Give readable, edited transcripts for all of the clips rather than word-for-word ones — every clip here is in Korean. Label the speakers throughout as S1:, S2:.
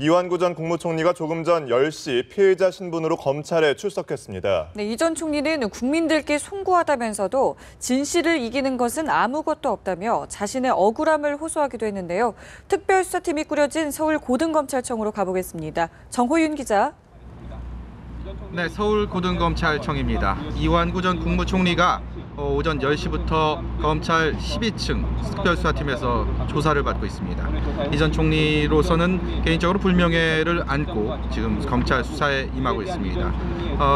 S1: 이완구 전 국무총리가 조금 전 10시 피해자 신분으로 검찰에 출석했습니다.
S2: 네, 이 전 총리는 국민들께 송구하다면서도 진실을 이기는 것은 아무것도 없다며 자신의 억울함을 호소하기도 했는데요. 특별수사팀이 꾸려진 서울 고등검찰청으로 가보겠습니다. 정호윤 기자.
S3: 네, 서울고등검찰청입니다. 이완구 전 국무총리가 오전 10시부터 검찰 12층 특별수사팀에서 조사를 받고 있습니다. 이 전 총리로서는 개인적으로 불명예를 안고 지금 검찰 수사에 임하고 있습니다.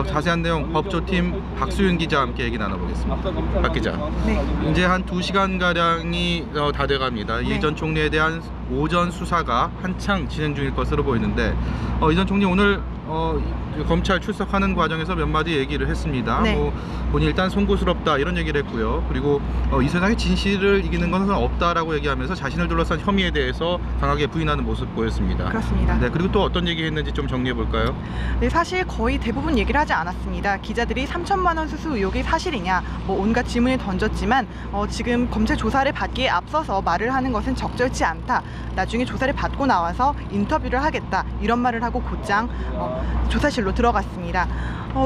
S3: 자세한 내용 법조팀 박수윤 기자와 함께 얘기 나눠보겠습니다. 박 기자.
S4: 네.
S3: 이제 한 2시간가량이 다 돼갑니다. 이 전 총리에 대한 오전 수사가 한창 진행 중일 것으로 보이는데 이 전 총리 오늘 검찰 출석하는 과정에서 몇 마디 얘기를 했습니다.
S4: 네.
S3: 본인이 일단 송구스럽다 이런 얘기를 했고요. 그리고 이 세상에 진실을 이기는 것은 없다라고 얘기하면서 자신을 둘러싼 혐의에 대해서 강하게 부인하는 모습 보였습니다.
S4: 그렇습니다.
S3: 네, 그리고 또 어떤 얘기 했는지 좀 정리해 볼까요?
S4: 네, 사실 거의 대부분 얘기를 하지 않았습니다. 기자들이 3천만 원 수수 의혹이 사실이냐 온갖 질문을 던졌지만 지금 검찰 조사를 받기에 앞서서 말을 하는 것은 적절치 않다. 나중에 조사를 받고 나와서 인터뷰를 하겠다. 이런 말을 하고 곧장 조사실로 들어갔습니다.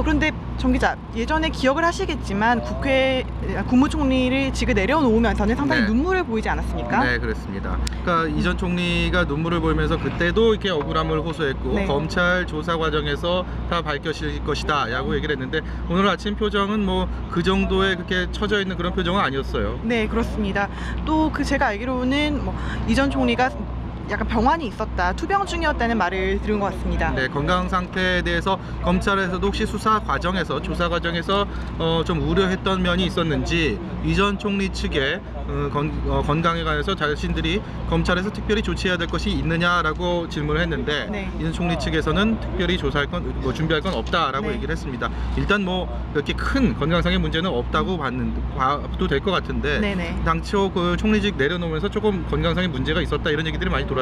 S4: 그런데 정 기자, 예전에 기억을 하시겠지만 국무총리를 직을 내려놓으면서는 상당히
S3: 네.
S4: 눈물을 보이지 않았습니까?
S3: 네, 그렇습니다. 그러니까 이 전 총리가 눈물을 보이면서 그때도 이렇게 억울함을 호소했고
S4: 네.
S3: 검찰 조사 과정에서 다 밝혀질 것이다라고 얘기를 했는데 오늘 아침 표정은 뭐 그 정도에 그렇게 처져 있는 그런 표정은 아니었어요.
S4: 네, 그렇습니다. 또 제가 알기로는 이 전 총리가 약간 병환이 있었다, 투병 중이었다는 말을 들은 것 같습니다.
S3: 네, 건강 상태에 대해서 검찰에서도 혹시 수사 과정에서 조사 과정에서 좀 우려했던 면이 있었는지 이 전 총리 측의 건강에 관해서 자신들이 검찰에서 특별히 조치해야 될 것이 있느냐라고 질문을 했는데
S4: 네.
S3: 이 전 총리 측에서는 특별히 조사할 건 준비할 건 없다라고
S4: 네.
S3: 얘기를 했습니다. 일단 그렇게 큰 건강상의 문제는 없다고 봐도 될 것 같은데
S4: 네네.
S3: 당초 그 총리직 내려놓으면서 조금 건강상의 문제가 있었다 이런 얘기들이 많이 돌았죠.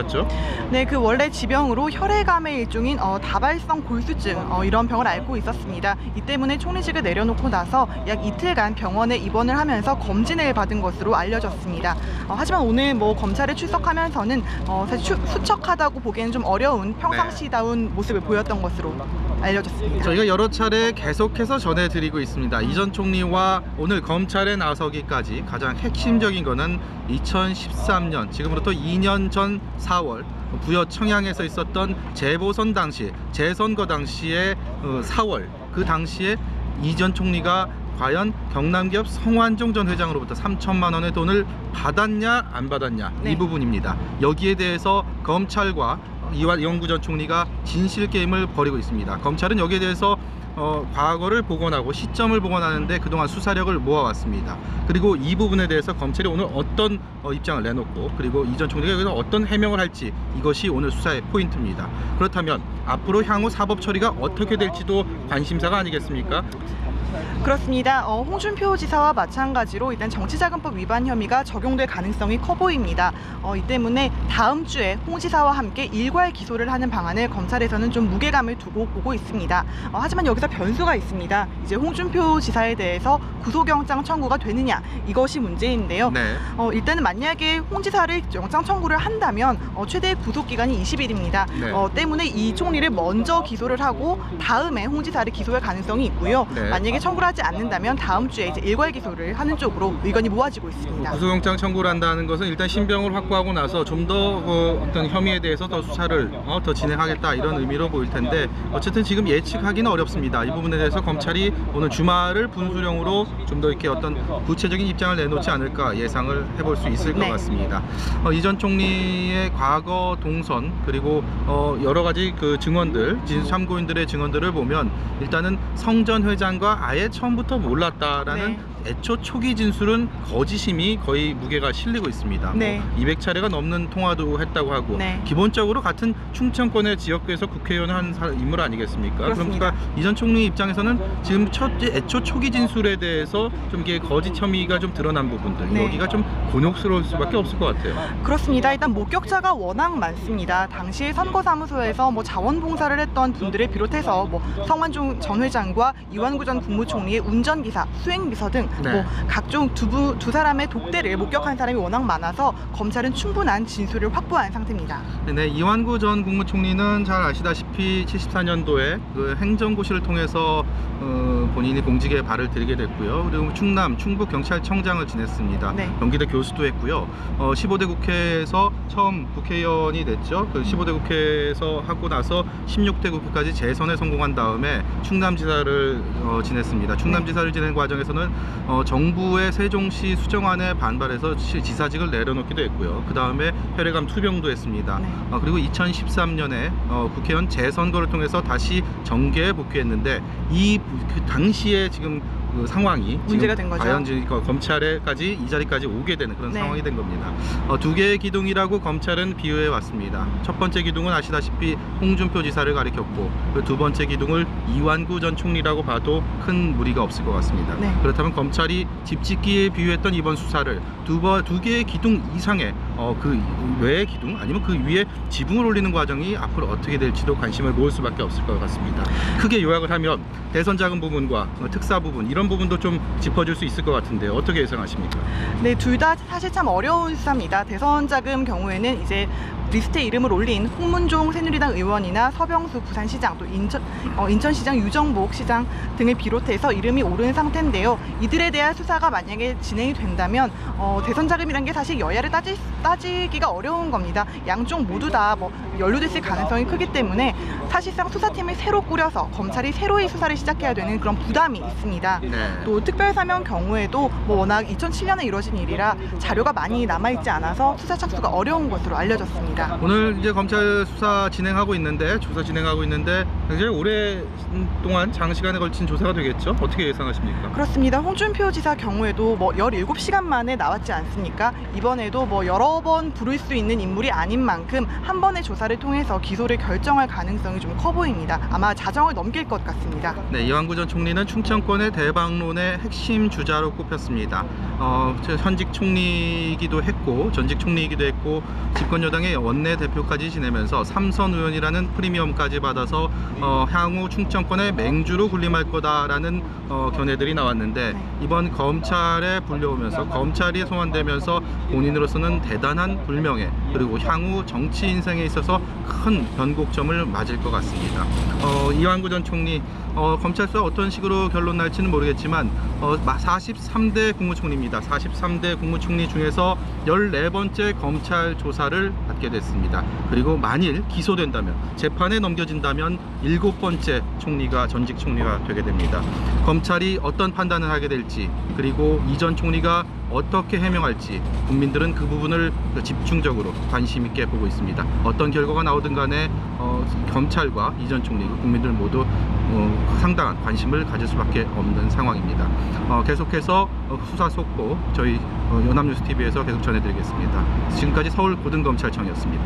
S4: 네, 원래 지병으로 혈액암의 일종인 다발성 골수증 이런 병을 앓고 있었습니다. 이 때문에 총리직을 내려놓고 나서 약 이틀간 병원에 입원을 하면서 검진을 받은 것으로 알려졌습니다. 하지만 오늘 검찰에 출석하면서는 사실 수척하다고 보기에는 좀 어려운 평상시다운 모습을 보였던 것으로 알려졌습니다.
S3: 저희가 여러 차례 계속해서 전해드리고 있습니다. 이 전 총리와 오늘 검찰에 나서기까지 가장 핵심적인 거는 2013년 지금으로부터 2년 전 4월 부여 청양에서 있었던 재보선 당시 재선거 당시의 4월 그 당시에 이 전 총리가 과연 경남기업 성완종 전 회장으로부터 3천만 원의 돈을 받았냐 안 받았냐
S4: 네.
S3: 이 부분입니다. 여기에 대해서 검찰과 이완구 전 총리가 진실 게임을 벌이고 있습니다. 검찰은 여기에 대해서 과거를 복원하고 시점을 복원하는데 그동안 수사력을 모아왔습니다. 그리고 이 부분에 대해서 검찰이 오늘 어떤 입장을 내놓고 그리고 이 전 총리가 여기서 어떤 해명을 할지 이것이 오늘 수사의 포인트입니다. 그렇다면 앞으로 향후 사법 처리가 어떻게 될지도 관심사가 아니겠습니까?
S4: 그렇습니다. 홍준표 지사와 마찬가지로 일단 정치자금법 위반 혐의가 적용될 가능성이 커 보입니다. 이 때문에 다음 주에 홍 지사와 함께 일괄 기소를 하는 방안을 검찰에서는 좀 무게감을 두고 보고 있습니다. 하지만 여기서 변수가 있습니다. 이제 홍준표 지사에 대해서 구속영장 청구가 되느냐 이것이 문제인데요.
S3: 네.
S4: 일단은 만약에 홍 지사를 영장 청구를 한다면 최대 구속 기간이 20일입니다.
S3: 네.
S4: 때문에 이 총리를 먼저 기소를 하고 다음에 홍 지사를 기소할 가능성이 있고요.
S3: 네.
S4: 만약에 청구를 하지 않는다면 다음 주에 이제 일괄 기소를 하는 쪽으로 의견이 모아지고 있습니다.
S3: 구속영장 청구를 한다는 것은 일단 신병을 확보하고 나서 좀 더 어떤 혐의에 대해서 더 수사를 더 진행하겠다 이런 의미로 보일 텐데 어쨌든 지금 예측하기는 어렵습니다. 이 부분에 대해서 검찰이 오늘 주말을 분수령으로 좀 더 이렇게 어떤 구체적인 입장을 내놓지 않을까 예상을 해볼 수 있을 것
S4: 네.
S3: 같습니다. 이 전 총리의 과거 동선 그리고 여러 가지 그 증언들 참고인들의 증언들을 보면 일단은 성 전 회장과 아예 처음부터 몰랐다라는
S4: 네.
S3: 애초 초기 진술은 거짓임이 거의 무게가 실리고 있습니다.
S4: 네.
S3: 200차례가 넘는 통화도 했다고 하고
S4: 네.
S3: 기본적으로 같은 충청권의 지역구에서 국회의원을 한 인물 아니겠습니까?
S4: 그렇습니다.
S3: 그러니까 이 전 총리 입장에서는 지금 애초 초기 진술에 대해서 좀 이게 거짓 혐의가 좀 드러난 부분들
S4: 네.
S3: 여기가 좀 곤욕스러울 수밖에 없을 것 같아요.
S4: 그렇습니다. 일단 목격자가 워낙 많습니다. 당시 선거사무소에서 자원봉사를 했던 분들을 비롯해서 성완종 전 회장과 이완구 전 국무총리의 운전기사, 수행비서 등
S3: 네.
S4: 뭐 각종 두 사람의 독대를 목격한 사람이 워낙 많아서 검찰은 충분한 진술을 확보한 상태입니다.
S3: 네, 이완구 전 국무총리는 잘 아시다시피 74년도에 그 행정고시를 통해서 본인이 공직에 발을 들이게 됐고요. 그리고 충남, 충북 경찰청장을 지냈습니다.
S4: 네.
S3: 경기대 교수도 했고요. 15대 국회에서 처음 국회의원이 됐죠. 그 15대 국회에서 하고 나서 16대 국회까지 재선에 성공한 다음에 충남지사를 지냈습니다. 충남지사를 지낸 과정에서는 정부의 세종시 수정안에 반발해서 지사직을 내려놓기도 했고요. 그 다음에 혈액암 투병도 했습니다.
S4: 네.
S3: 그리고 2013년에 국회의원 재선거를 통해서 다시 정계에 복귀했는데 그 당시에 지금 그 상황이
S4: 문제가
S3: 지금
S4: 된 거죠.
S3: 과연 검찰에까지 이 자리까지 오게 되는 그런
S4: 네.
S3: 상황이 된 겁니다. 두 개의 기둥이라고 검찰은 비유해 왔습니다. 첫 번째 기둥은 아시다시피 홍준표 지사를 가리켰고 그 두 번째 기둥을 이완구 전 총리라고 봐도 큰 무리가 없을 것 같습니다.
S4: 네.
S3: 그렇다면 검찰이 집짓기에 비유했던 이번 수사를 두 개의 기둥 이상의 그 외의 기둥 아니면 그 위에 지붕을 올리는 과정이 앞으로 어떻게 될지도 관심을 모을 수밖에 없을 것 같습니다. 크게 요약을 하면 대선 자금 부분과 특사 부분 이런 부분도 좀 짚어줄 수 있을 것 같은데 어떻게 예상하십니까?
S4: 네, 둘 다 사실 참 어려운 수사입니다. 대선 자금 경우에는 이제 리스트에 이름을 올린 홍문종 새누리당 의원이나 서병수 부산시장 또 인천시장 유정복 시장 등을 비롯해서 이름이 오른 상태인데요. 이들에 대한 수사가 만약에 진행이 된다면 대선 자금이란 게 사실 여야를 따지기가 어려운 겁니다. 양쪽 모두 다 뭐 연루됐을 가능성이 크기 때문에 사실상 수사팀을 새로 꾸려서 검찰이 새로이 수사를 시작해야 되는 그런 부담이 있습니다.
S3: 네.
S4: 또 특별사면 경우에도 뭐 워낙 2007년에 이루어진 일이라 자료가 많이 남아있지 않아서 수사 착수가 어려운 것으로 알려졌습니다.
S3: 오늘 이제 검찰 수사 진행하고 있는데 조사 진행하고 있는데 굉장히 오랫동안 장시간에 걸친 조사가 되겠죠? 어떻게 예상하십니까?
S4: 그렇습니다. 홍준표 지사 경우에도 뭐 17시간 만에 나왔지 않습니까? 이번에도 뭐 여러 번 부를 수 있는 인물이 아닌 만큼 한 번의 조사를 통해서 기소를 결정할 가능성이 좀 커 보입니다. 아마 자정을 넘길 것 같습니다.
S3: 네, 이완구 전 총리는 충청권의 대박론의 핵심 주자로 꼽혔습니다. 현직 총리이기도 했고 전직 총리이기도 했고 집권 여당의 원내대표까지 지내면서 삼선 의원이라는 프리미엄까지 받아서 향후 충청권의 맹주로 군림할 거다라는 견해들이 나왔는데 이번 검찰에 불려오면서 검찰이 소환되면서 본인으로서는 대단한 불명예 그리고 향후 정치 인생에 있어서 큰 변곡점을 맞을 것 같습니다. 이완구 전 총리 검찰 수사 어떤 식으로 결론 날지는 모르겠지만 43대 국무총리입니다. 43대 국무총리 중에서 14번째 검찰 조사를 받게 됐습니다. 그리고 만일 기소된다면 재판에 넘겨진다면 7번째 총리가 전직 총리가 되게 됩니다. 검찰이 어떤 판단을 하게 될지 그리고 이 전 총리가 어떻게 해명할지 국민들은 그 부분을 집중적으로 관심 있게 보고 있습니다. 어떤 결과가 나오든 간에 검찰과 이 전 총리 국민들 모두 상당한 관심을 가질 수밖에 없는 상황입니다. 계속해서 수사 속보 저희 연합뉴스TV에서 계속 전해드리겠습니다. 지금까지 서울고등검찰청이었습니다.